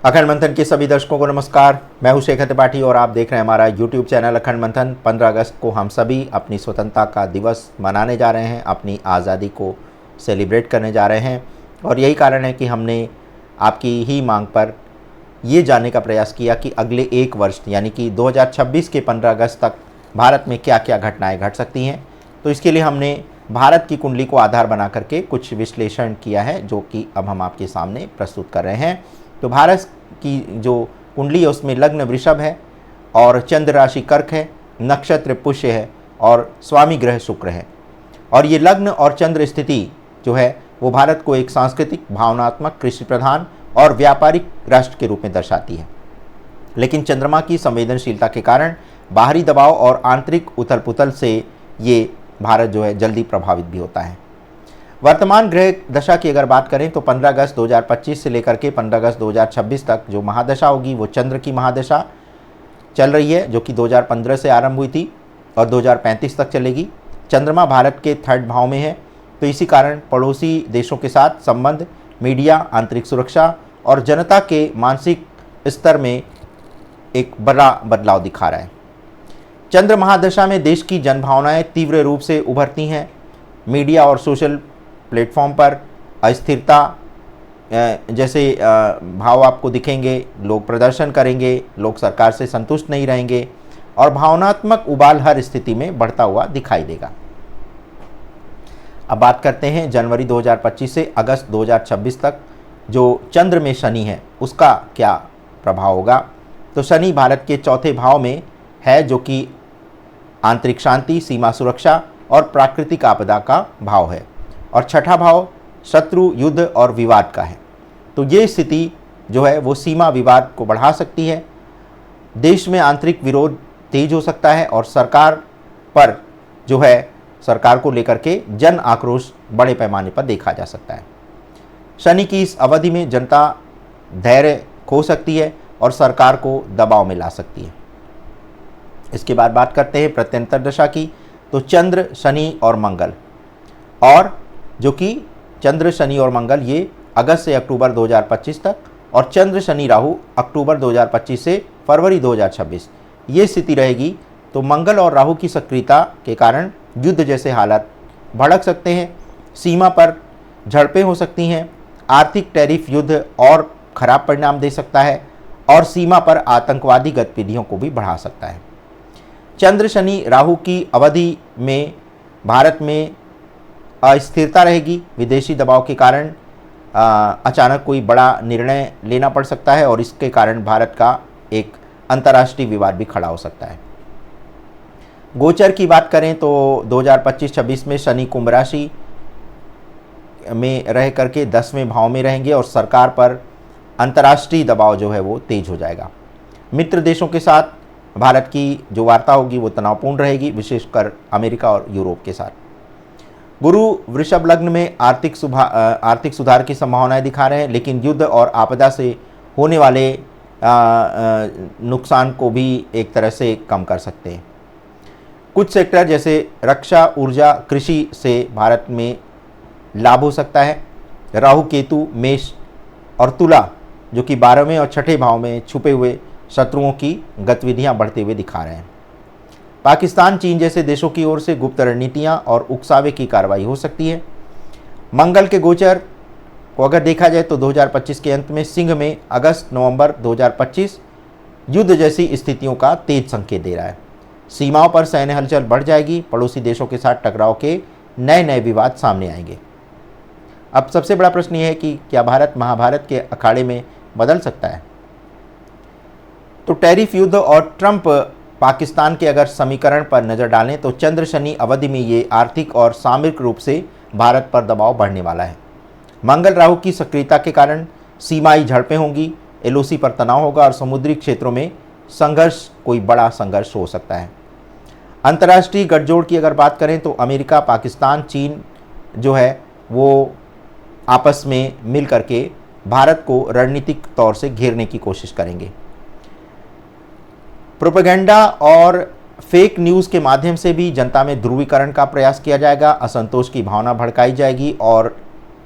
अखंड मंथन के सभी दर्शकों को नमस्कार। मैं हूं शेखर त्रिपाठी और आप देख रहे हैं हमारा यूट्यूब चैनल अखंड मंथन। 15 अगस्त को हम सभी अपनी स्वतंत्रता का दिवस मनाने जा रहे हैं, अपनी आज़ादी को सेलिब्रेट करने जा रहे हैं और यही कारण है कि हमने आपकी ही मांग पर ये जानने का प्रयास किया कि अगले एक वर्ष यानी कि 2026 के 15 अगस्त तक भारत में क्या क्या घटनाएँ घट सकती हैं। तो इसके लिए हमने भारत की कुंडली को आधार बना करके कुछ विश्लेषण किया है, जो कि अब हम आपके सामने प्रस्तुत कर रहे हैं। तो भारत की जो कुंडली है उसमें लग्न वृषभ है और चंद्र राशि कर्क है, नक्षत्र पुष्य है और स्वामी ग्रह शुक्र है। और ये लग्न और चंद्र स्थिति जो है वो भारत को एक सांस्कृतिक, भावनात्मक, कृषि प्रधान और व्यापारिक राष्ट्र के रूप में दर्शाती है। लेकिन चंद्रमा की संवेदनशीलता के कारण बाहरी दबाव और आंतरिक उथल पुथल से ये भारत जो है जल्दी प्रभावित भी होता है। वर्तमान ग्रह दशा की अगर बात करें तो 15 अगस्त 2025 से लेकर के 15 अगस्त 2026 तक जो महादशा होगी वो चंद्र की महादशा चल रही है, जो कि 2015 से आरंभ हुई थी और 2035 तक चलेगी। चंद्रमा भारत के 3rd भाव में है, तो इसी कारण पड़ोसी देशों के साथ संबंध, मीडिया, आंतरिक सुरक्षा और जनता के मानसिक स्तर में एक बड़ा बदलाव दिखा रहा है। चंद्र महादशा में देश की जनभावनाएं तीव्र रूप से उभरती हैं। मीडिया और सोशल प्लेटफॉर्म पर अस्थिरता जैसे भाव आपको दिखेंगे, लोग प्रदर्शन करेंगे, लोग सरकार से संतुष्ट नहीं रहेंगे और भावनात्मक उबाल हर स्थिति में बढ़ता हुआ दिखाई देगा। अब बात करते हैं जनवरी 2025 से अगस्त 2026 तक जो चंद्र में शनि है उसका क्या प्रभाव होगा। तो शनि भारत के 4थे भाव में है, जो कि आंतरिक शांति, सीमा सुरक्षा और प्राकृतिक आपदा का भाव है और 6ठा भाव शत्रु, युद्ध और विवाद का है। तो ये स्थिति जो है वो सीमा विवाद को बढ़ा सकती है। देश में आंतरिक विरोध तेज हो सकता है और सरकार पर जो है सरकार को लेकर के जन आक्रोश बड़े पैमाने पर देखा जा सकता है। शनि की इस अवधि में जनता धैर्य खो सकती है और सरकार को दबाव में ला सकती है। इसके बाद बात करते हैं प्रत्यंतर दशा की। तो चंद्र, शनि और मंगल, और जो कि चंद्र, शनि और मंगल ये अगस्त से अक्टूबर 2025 तक और चंद्र, शनि, राहु अक्टूबर 2025 से फरवरी 2026 ये स्थिति रहेगी। तो मंगल और राहु की सक्रियता के कारण युद्ध जैसे हालात भड़क सकते हैं, सीमा पर झड़पें हो सकती हैं, आर्थिक टैरिफ युद्ध और खराब परिणाम दे सकता है और सीमा पर आतंकवादी गतिविधियों को भी बढ़ा सकता है। चंद्र, शनि, राहु की अवधि में भारत में अस्थिरता रहेगी। विदेशी दबाव के कारण अचानक कोई बड़ा निर्णय लेना पड़ सकता है और इसके कारण भारत का एक अंतर्राष्ट्रीय विवाद भी खड़ा हो सकता है। गोचर की बात करें तो 2025-26 में शनि कुंभ राशि में रह करके 10वें भाव में रहेंगे और सरकार पर अंतर्राष्ट्रीय दबाव जो है वो तेज हो जाएगा। मित्र देशों के साथ भारत की जो वार्ता होगी वो तनावपूर्ण रहेगी, विशेषकर अमेरिका और यूरोप के साथ। गुरु वृषभ लग्न में आर्थिक सुधार की संभावनाएं दिखा रहे हैं, लेकिन युद्ध और आपदा से होने वाले नुकसान को भी एक तरह से कम कर सकते हैं। कुछ सेक्टर जैसे रक्षा, ऊर्जा, कृषि से भारत में लाभ हो सकता है। राहु, केतु, मेष और तुला जो कि 12वें और 6ठे भाव में छुपे हुए शत्रुओं की गतिविधियां बढ़ते हुए दिखा रहे हैं। पाकिस्तान, चीन जैसे देशों की ओर से गुप्त रणनीतियां और उकसावे की कार्रवाई हो सकती है। मंगल के गोचर को अगर देखा जाए तो 2025 के अंत में सिंह में अगस्त-नवंबर 2025 युद्ध जैसी स्थितियों का तेज संकेत दे रहा है। सीमाओं पर सैन्य हलचल बढ़ जाएगी, पड़ोसी देशों के साथ टकराव के नए नए विवाद सामने आएंगे। अब सबसे बड़ा प्रश्न यह है कि क्या भारत महाभारत के अखाड़े में बदल सकता है। तो टैरिफ युद्ध और ट्रंप पाकिस्तान के अगर समीकरण पर नज़र डालें तो चंद्र शनि अवधि में ये आर्थिक और सामरिक रूप से भारत पर दबाव बढ़ने वाला है। मंगल राहु की सक्रियता के कारण सीमाई झड़पें होंगी, एलओसी पर तनाव होगा और समुद्री क्षेत्रों में संघर्ष, कोई बड़ा संघर्ष हो सकता है। अंतर्राष्ट्रीय गठजोड़ की अगर बात करें तो अमेरिका, पाकिस्तान, चीन जो है वो आपस में मिल करके भारत को रणनीतिक तौर से घेरने की कोशिश करेंगे। प्रोपेगेंडा और फेक न्यूज़ के माध्यम से भी जनता में ध्रुवीकरण का प्रयास किया जाएगा, असंतोष की भावना भड़काई जाएगी और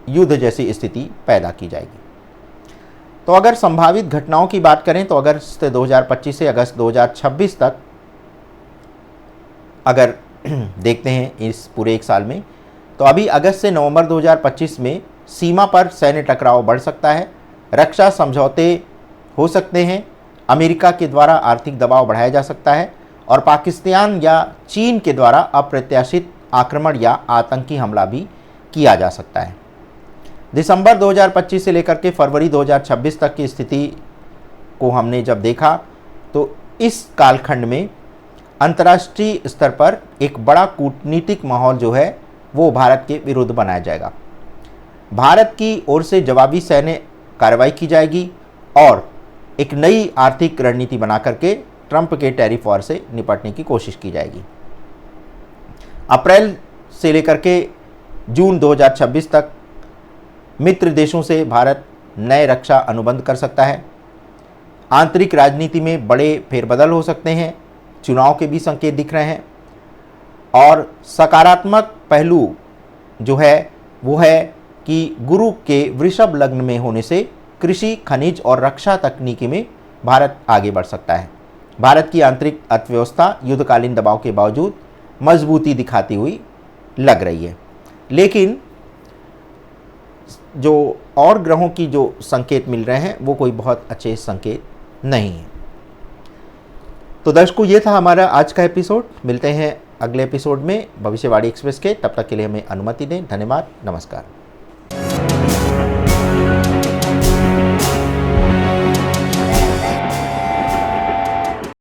युद्ध जैसी स्थिति पैदा की जाएगी। तो अगर संभावित घटनाओं की बात करें तो अगस्त 2025 से अगस्त 2026 तक अगर देखते हैं इस पूरे एक साल में, तो अभी अगस्त से नवंबर 2025 में सीमा पर सैन्य टकराव बढ़ सकता है, रक्षा समझौते हो सकते हैं, अमेरिका के द्वारा आर्थिक दबाव बढ़ाया जा सकता है और पाकिस्तान या चीन के द्वारा अप्रत्याशित आक्रमण या आतंकी हमला भी किया जा सकता है। दिसंबर 2025 से लेकर के फरवरी 2026 तक की स्थिति को हमने जब देखा तो इस कालखंड में अंतर्राष्ट्रीय स्तर पर एक बड़ा कूटनीतिक माहौल जो है वो भारत के विरुद्ध बनाया जाएगा। भारत की ओर से जवाबी सैन्य कार्रवाई की जाएगी और एक नई आर्थिक रणनीति बना करके ट्रंप के टैरिफ वॉर से निपटने की कोशिश की जाएगी। अप्रैल से लेकर के जून 2026 तक मित्र देशों से भारत नए रक्षा अनुबंध कर सकता है। आंतरिक राजनीति में बड़े फेरबदल हो सकते हैं, चुनाव के भी संकेत दिख रहे हैं और सकारात्मक पहलू जो है वो है कि गुरु के वृषभ लग्न में होने से कृषि, खनिज और रक्षा तकनीकी में भारत आगे बढ़ सकता है। भारत की आंतरिक अर्थव्यवस्था युद्धकालीन दबाव के बावजूद मजबूती दिखाती हुई लग रही है, लेकिन जो और ग्रहों की जो संकेत मिल रहे हैं वो कोई बहुत अच्छे संकेत नहीं है। तो दर्शकों, ये था हमारा आज का एपिसोड। मिलते हैं अगले एपिसोड में भविष्यवाणी एक्सप्रेस के। तब तक के लिए हमें अनुमति दें। धन्यवाद। नमस्कार।